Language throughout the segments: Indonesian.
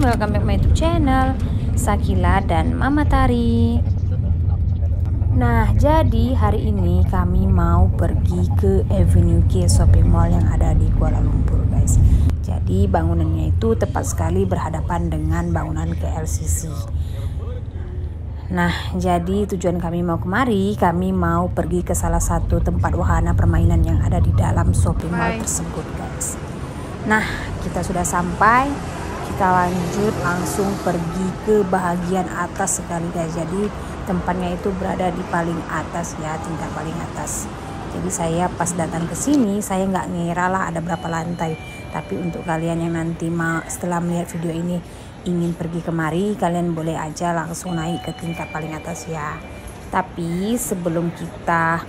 welcome back my YouTube channel Sakila dan Mama Tari. Nah, jadi hari ini kami mau pergi ke Avenue K Shopping Mall yang ada di Kuala Lumpur, guys. Jadi bangunannya itu tepat sekali berhadapan dengan bangunan KLCC. Nah, jadi tujuan kami mau kemari, kami mau pergi ke salah satu tempat wahana permainan yang ada di dalam shopping mall tersebut, guys. Nah, kita sudah sampai. Kita lanjut langsung pergi ke bagian atas sekali, guys. Jadi tempatnya itu berada di paling atas ya, tingkat paling atas. Jadi saya pas datang ke sini, saya nggak ngira lah ada berapa lantai. Tapi untuk kalian yang nanti setelah melihat video ini ingin pergi kemari, kalian boleh aja langsung naik ke tingkat paling atas ya. Tapi sebelum kita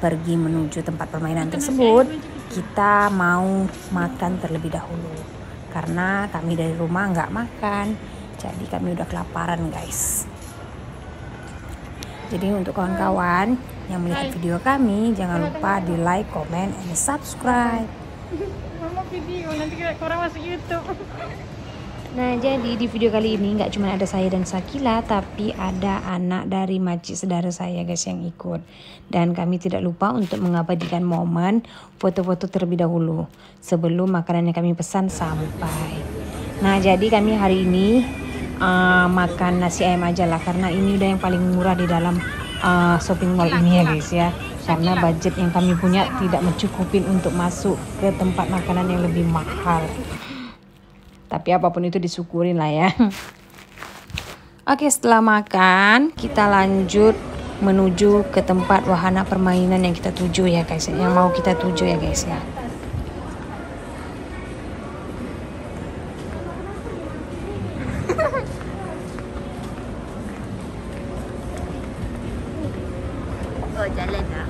pergi menuju tempat permainan tersebut, kita mau makan terlebih dahulu. Karena kami dari rumah nggak makan, jadi kami udah kelaparan, guys. Jadi untuk kawan-kawan yang melihat video kami, jangan lupa di like, comment, and subscribe. Mama video nanti korang masuk YouTube. Nah, jadi di video kali ini nggak cuma ada saya dan Sakila, tapi ada anak dari makcik saudara saya, guys, yang ikut. Dan kami tidak lupa untuk mengabadikan momen foto-foto terlebih dahulu sebelum makanan yang kami pesan sampai. Nah, jadi kami hari ini makan nasi ayam aja lah, karena ini udah yang paling murah di dalam shopping mall ini ya, guys ya. Karena budget yang kami punya tidak mencukupin untuk masuk ke tempat makanan yang lebih mahal. Tapi apapun itu disyukurin lah ya. Oke, setelah makan kita lanjut menuju ke tempat wahana permainan yang kita tuju ya, guys. Yang mau kita tuju ya, guys ya. Oh, jalan dah.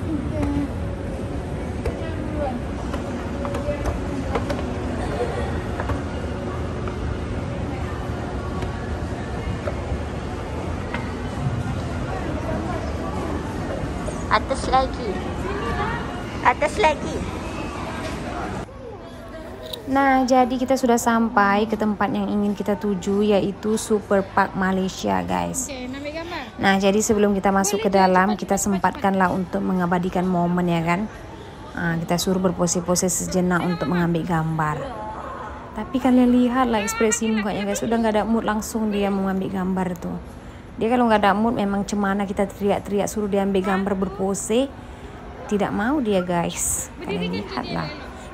Atas lagi. Atas lagi. Nah, jadi kita sudah sampai ke tempat yang ingin kita tuju, yaitu Super Park Malaysia, guys. Nah, jadi sebelum kita masuk ke dalam, kita sempatkanlah untuk mengabadikan momen ya kan. Kita suruh berpose-pose sejenak untuk mengambil gambar. Tapi kalian lihatlah ekspresi mukanya, guys. Udah nggak ada mood, langsung dia mau ambil gambar tuh. Dia kalau nggak ada mood memang cemana kita teriak-teriak suruh dia ambil gambar berpose, tidak mau dia, guys. Kalian lihatlah,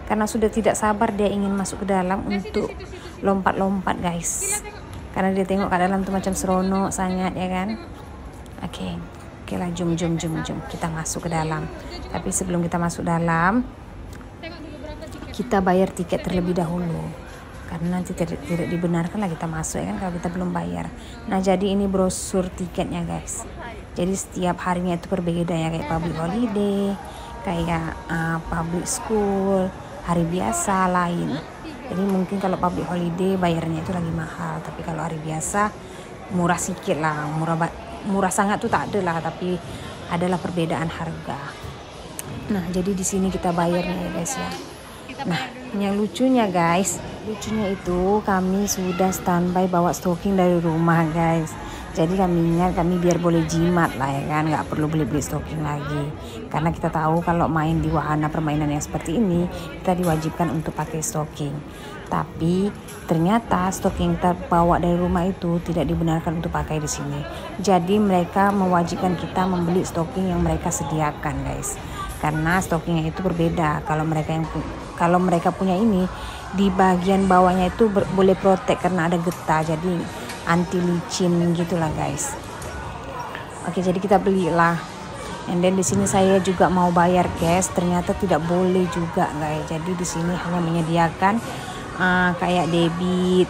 karena sudah tidak sabar dia ingin masuk ke dalam untuk lompat-lompat, guys. Karena dia tengok ke dalam tuh macam seronok sangat ya kan. Oke lah, jom kita masuk ke dalam. Tapi sebelum kita masuk dalam, kita bayar tiket terlebih dahulu. Karena nanti tidak dibenarkan lah kita masuk ya kan kalau kita belum bayar. Nah, jadi ini brosur tiketnya, guys. Jadi setiap harinya itu berbeda ya, kayak public holiday, kayak public school, hari biasa lain. Jadi mungkin kalau public holiday bayarnya itu lagi mahal, tapi kalau hari biasa murah sedikit lah. Murah sangat tuh tak ada lah, tapi adalah perbedaan harga. Nah, jadi di sini kita bayarnya ya, guys ya. Nah, yang lucunya, guys, itu kami sudah standby bawa stocking dari rumah, guys. Jadi kami ingat kami biar boleh jimat lah ya kan, nggak perlu beli stocking lagi. Karena kita tahu kalau main di wahana permainan yang seperti ini, kita diwajibkan untuk pakai stocking. Tapi ternyata stocking kita bawa dari rumah itu tidak dibenarkan untuk pakai di sini. Jadi mereka mewajibkan kita membeli stocking yang mereka sediakan, guys. Karena stockingnya itu berbeda. Kalau mereka punya ini di bagian bawahnya itu boleh protek karena ada getah, jadi anti licin gitulah, guys. Oke, jadi kita belilah. And then di sini saya juga mau bayar cash, ternyata tidak boleh juga, guys. Jadi di sini hanya menyediakan kayak debit,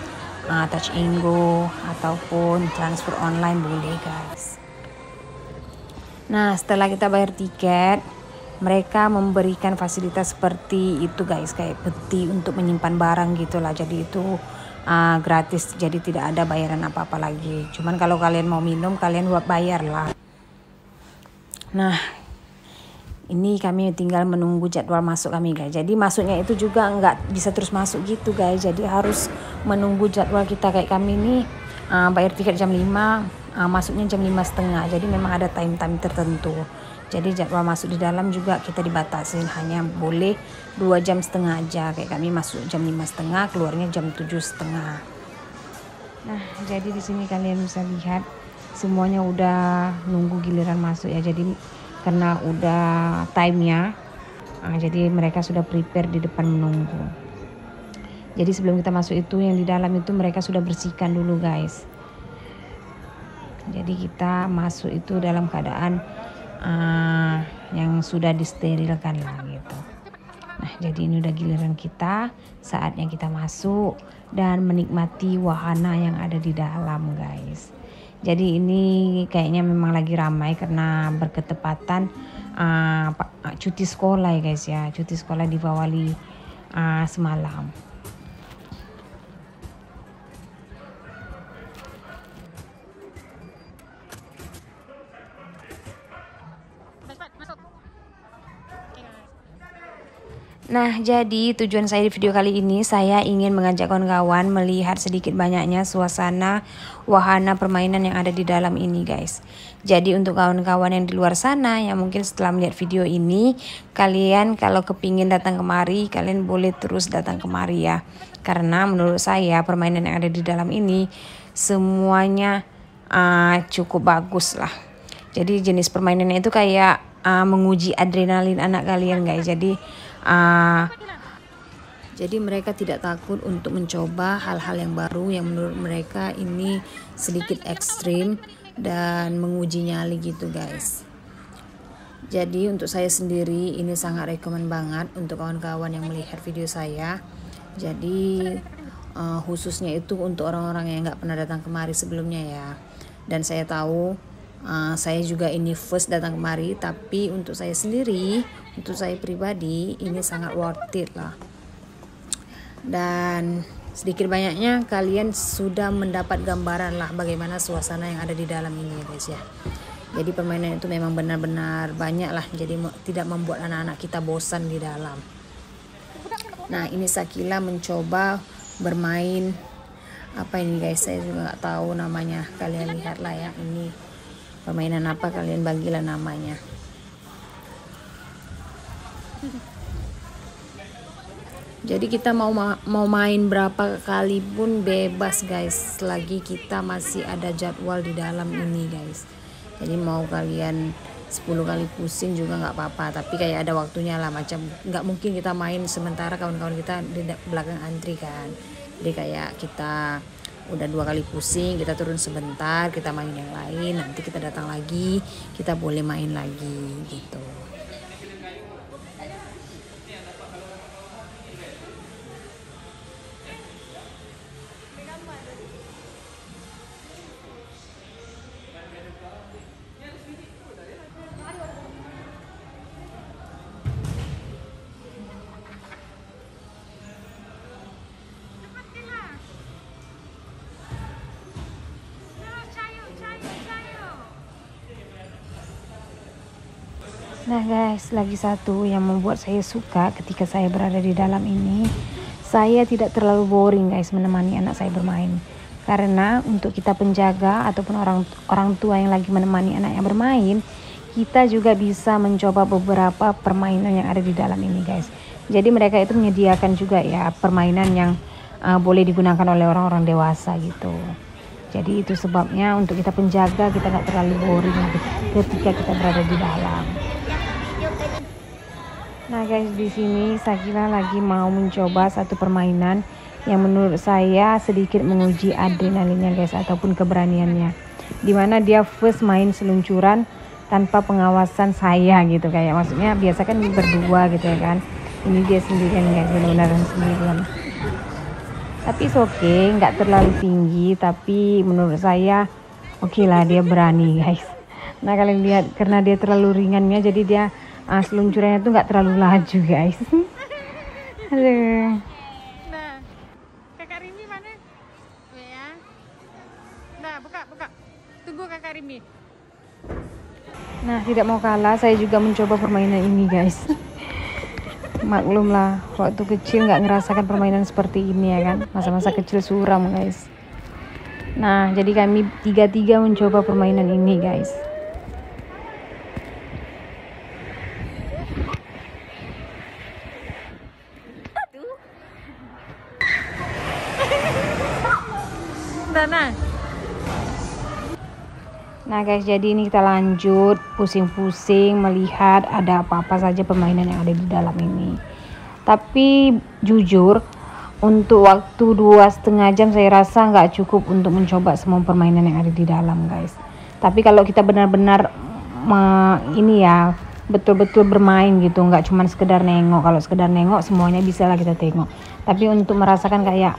touch and go ataupun transfer online boleh, guys. Nah, setelah kita bayar tiket, mereka memberikan fasilitas seperti itu, guys, kayak peti untuk menyimpan barang gitulah. Jadi itu gratis, jadi tidak ada bayaran apa-apa lagi. Cuman kalau kalian mau minum, kalian bayar lah. Nah, Ini kami tinggal menunggu jadwal masuk kami guys. Jadi masuknya itu juga nggak bisa terus masuk gitu guys. Jadi harus menunggu jadwal kita. Kayak kami ini bayar tiket jam 5, masuknya jam 5:30. Jadi memang ada time tertentu. Jadi jadwal masuk di dalam juga kita dibatasi, hanya boleh 2,5 jam aja. Kayak kami masuk jam 5:30, keluarnya jam 7:30. Nah, jadi di sini kalian bisa lihat semuanya udah nunggu giliran masuk ya. Jadi karena udah time-nya, jadi mereka sudah prepare di depan menunggu. Jadi sebelum kita masuk itu, yang di dalam itu mereka sudah bersihkan dulu guys. Jadi kita masuk itu dalam keadaan yang sudah disterilkan lah gitu. Nah, jadi ini udah giliran kita, saatnya kita masuk dan menikmati wahana yang ada di dalam guys. Jadi ini kayaknya memang lagi ramai karena berketepatan cuti sekolah ya guys ya. Cuti sekolah di Bawali semalam. Nah, jadi tujuan saya di video kali ini, saya ingin mengajak kawan-kawan melihat sedikit banyaknya suasana wahana permainan yang ada di dalam ini guys. Jadi untuk kawan-kawan yang di luar sana yang mungkin setelah melihat video ini, kalian kalau kepingin datang kemari, kalian boleh terus datang kemari ya. Karena menurut saya permainan yang ada di dalam ini semuanya cukup bagus lah. Jadi jenis permainannya itu kayak menguji adrenalin anak kalian guys. Jadi mereka tidak takut untuk mencoba hal-hal yang baru yang menurut mereka ini sedikit ekstrim dan menguji nyali gitu guys. Jadi untuk saya sendiri ini sangat rekomen banget untuk kawan-kawan yang melihat video saya. Jadi khususnya itu untuk orang-orang yang nggak pernah datang kemari sebelumnya ya. Dan saya tahu saya juga ini first datang kemari, tapi untuk saya sendiri, untuk saya pribadi ini sangat worth it lah. Dan sedikit banyaknya kalian sudah mendapat gambaran lah bagaimana suasana yang ada di dalam ini guys ya. Jadi permainan itu memang benar-benar banyak lah, jadi tidak membuat anak-anak kita bosan di dalam. Nah, ini Sakila mencoba bermain apa ini guys, saya juga nggak tahu namanya, kalian lihatlah ya, ini permainan apa, kalian bagilah namanya. Jadi kita mau main berapa kali pun bebas guys, selagi kita masih ada jadwal di dalam ini guys. Jadi mau kalian 10 kali pusing juga nggak apa-apa, tapi kayak ada waktunya lah, macam nggak mungkin kita main sementara kawan-kawan kita di belakang antri kan. Jadi kayak kita udah 2 kali pusing, kita turun sebentar, kita main yang lain, nanti kita datang lagi, kita boleh main lagi gitu. Nah guys, lagi satu yang membuat saya suka ketika saya berada di dalam ini, saya tidak terlalu boring guys menemani anak saya bermain. Karena untuk kita penjaga ataupun orang tua yang lagi menemani anak yang bermain, kita juga bisa mencoba beberapa permainan yang ada di dalam ini guys. Jadi mereka itu menyediakan juga ya permainan yang boleh digunakan oleh orang-orang dewasa gitu. Jadi itu sebabnya untuk kita penjaga, kita nggak terlalu boring ketika kita berada di dalam. Nah guys, di sini Sakila lagi mau mencoba satu permainan yang menurut saya sedikit menguji adrenalinnya guys, ataupun keberaniannya. Dimana dia first main seluncuran tanpa pengawasan saya gitu, kayak maksudnya biasa kan berdua gitu ya kan. Ini dia sendirian guys, benar-benar sendirian. Tapi oke, nggak terlalu tinggi, tapi menurut saya oke lah, dia berani guys. Nah kalian lihat, karena dia terlalu ringannya, jadi dia seluncurannya tuh nggak terlalu laju guys. Aduh. Nah, kakak Rimi mana? Ya. Nah, buka. Tunggu kakak Rimi. Nah, tidak mau kalah, saya juga mencoba permainan ini guys. Maklumlah, waktu kecil nggak ngerasakan permainan seperti ini ya kan. Masa-masa kecil suram guys. Nah, jadi kami tiga-tiga mencoba permainan ini guys. Nah guys, jadi ini kita lanjut pusing-pusing melihat ada apa-apa saja permainan yang ada di dalam ini. Tapi jujur, untuk waktu 2,5 jam saya rasa nggak cukup untuk mencoba semua permainan yang ada di dalam guys. Tapi kalau kita benar-benar ini ya, betul-betul bermain gitu, nggak cuma sekedar nengok. Kalau sekedar nengok semuanya bisa lah kita tengok. Tapi untuk merasakan kayak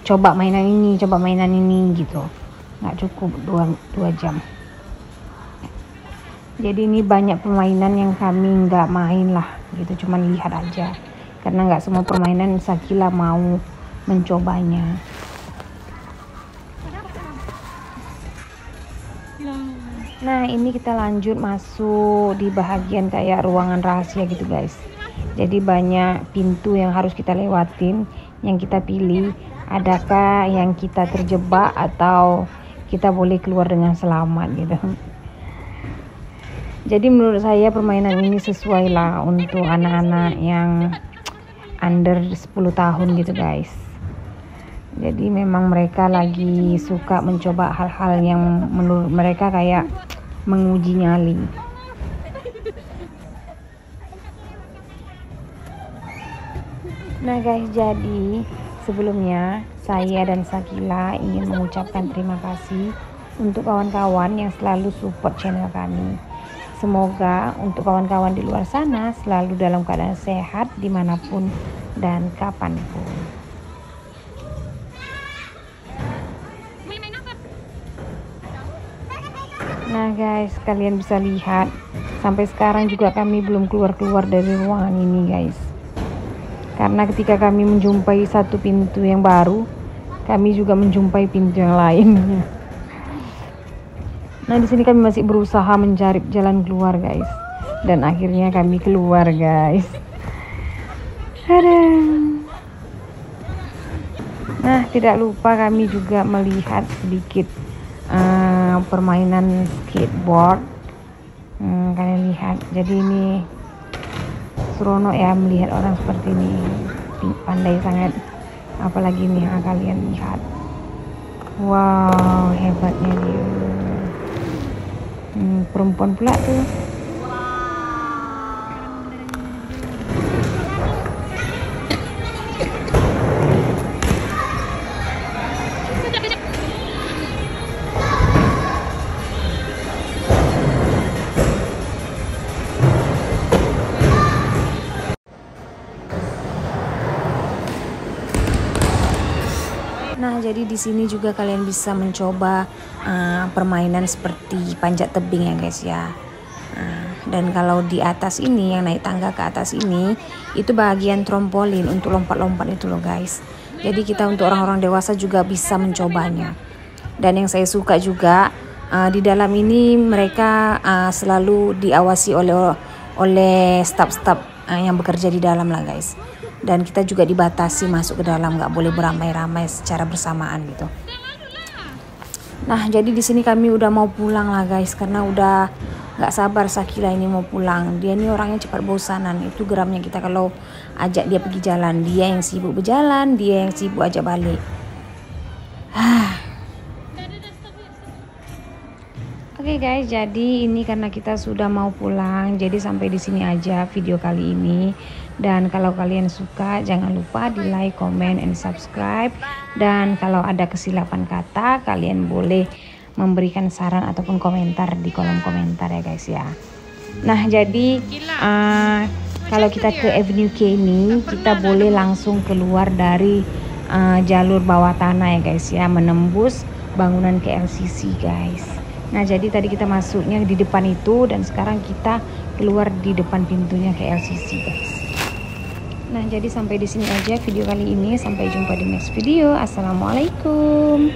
coba mainan ini gitu, nggak cukup 2 jam. Jadi ini banyak permainan yang kami nggak main lah gitu, cuman lihat aja karena nggak semua permainan Sakila mau mencobanya. Nah, ini kita lanjut masuk di bahagian kayak ruangan rahasia gitu guys. Jadi banyak pintu yang harus kita lewatin, yang kita pilih adakah yang kita terjebak atau kita boleh keluar dengan selamat gitu. Jadi menurut saya permainan ini sesuai lah untuk anak-anak yang under 10 tahun gitu guys. Jadi memang mereka lagi suka mencoba hal-hal yang menurut mereka kayak menguji nyali. Nah guys, jadi sebelumnya saya dan Sakila ingin mengucapkan terima kasih untuk kawan-kawan yang selalu support channel kami. Semoga untuk kawan-kawan di luar sana selalu dalam keadaan sehat dimanapun dan kapanpun. Nah guys, kalian bisa lihat sampai sekarang juga kami belum keluar-keluar dari ruangan ini guys. Karena ketika kami menjumpai satu pintu yang baru, kami juga menjumpai pintu yang lainnya. Nah, di sini kami masih berusaha mencari jalan keluar, guys. Dan akhirnya kami keluar, guys. Nah, tidak lupa kami juga melihat sedikit permainan skateboard. Kalian lihat. Jadi ini seronok ya melihat orang seperti ini, pandai sangat. Apalagi nih kalian lihat, wow, hebatnya dia. Perempuan pula tuh. Nah, jadi di sini juga kalian bisa mencoba permainan seperti panjat tebing ya guys ya. Dan kalau di atas ini, yang naik tangga ke atas ini, itu bagian trampolin untuk lompat-lompat itu loh guys. Jadi kita untuk orang-orang dewasa juga bisa mencobanya. Dan yang saya suka juga di dalam ini mereka selalu diawasi oleh staf-staf yang bekerja di dalam lah guys. Dan kita juga dibatasi masuk ke dalam, nggak boleh beramai-ramai secara bersamaan gitu. Nah, jadi di sini kami udah mau pulang lah guys, karena udah nggak sabar Sakila ini mau pulang. Dia ini orangnya cepat bosanan, itu geramnya kita kalau ajak dia pergi jalan. Dia yang sibuk berjalan, dia yang sibuk ajak balik. Oke guys, jadi ini karena kita sudah mau pulang, jadi sampai di sini aja video kali ini. Dan kalau kalian suka, jangan lupa di like, comment, and subscribe. Dan kalau ada kesilapan kata, kalian boleh memberikan saran ataupun komentar di kolom komentar ya guys ya. Nah, jadi kalau kita ke Avenue K ini, kita boleh langsung keluar dari jalur bawah tanah ya guys ya, menembus bangunan KLCC guys. Nah, jadi tadi kita masuknya di depan itu, dan sekarang kita keluar di depan pintunya KLCC guys. Nah, jadi sampai di sini aja video kali ini. Sampai jumpa di next video. Assalamualaikum.